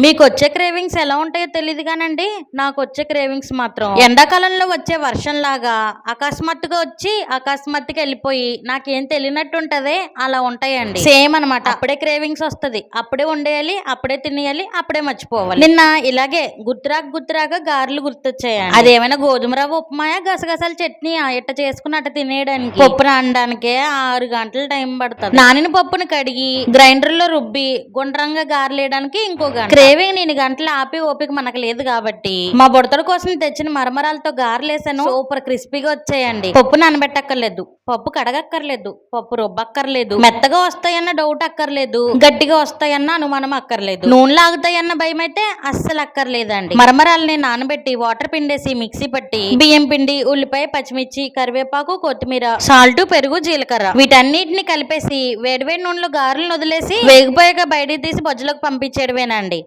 మీకొచ్చే cravings ఎలా ఉంటాయో తెలీదు గానండి. నాకొచ్చే క్రేవింగ్స్ మాత్రం ఎండాకాలంలో వచ్చే వర్షంలాగా అకస్మాత్తుగా వచ్చి, అకస్మాత్తుగా ఎళ్ళిపోయి, నాకేం తెలియనట్టుంటదే అలా ఉంటాయండి. సేమ్ అనమాట. అప్పుడే క్రేవింగ్స్ ఒస్తది. అప్పుడే వండేయాలి, అప్పుడే తినేయాలి, అప్పుడే మర్చిపోవాలి. నిన్న ఇలాగే గుర్తురాక గారెలు గుర్తొచ్చాయండి. అదేమైనా గోధుమ రవ్వ ఉప్మాయా, గసగసాల చట్నీయా ఇట్ట చేసుకుని అట్ట తినేయడానికి. పప్పు నానడానికే 6 గంటలు టైం పడతది. నానిన పప్పుని కడిగి గ్రైండర్‌లో రుబ్బి గుండ్రంగా గారెలేయడానికి ఇంకో గంట. క్రేవింగ్ నేను గంటలు ఆపి ఓపిక మనకు లేదు కాబట్టి మా బుడతడు కోసం తెచ్చిన మరమరాలతో గారెలేసాను. సూపర్ క్రిస్పీగా వచ్చాయండి. పప్పు నానబెట్టక్కర్లేదు, పప్పు కడగక్కర్లేదు, పప్పు రుబ్బక్కర్లేదు, మెత్తగా వస్తాయన్న డౌట్ అక్కర్లేదు, గట్టిగా వస్తాయన్న అనుమానం అక్కర్లేదు, నూనె లాగుతాయన్న భయం అయితే అస్సలు అక్కర్లేదండి. మరమరాలని నానబెట్టి వాటర్ పిండేసి మిక్సీ పట్టి బియ్యం పిండి, ఉల్లిపాయ, పచ్చిమిర్చి, కరివేపాకు, కొత్తిమీర, సాల్ట్, పెరుగు, జీలకర్ర వీటన్నిటిని కలిపేసి వేడివేడి నూనెలో గారెలను వదిలేసి వేగిపోయాక బయటికి తీసి బొజ్జలోకి పంపించేయడమేనండి.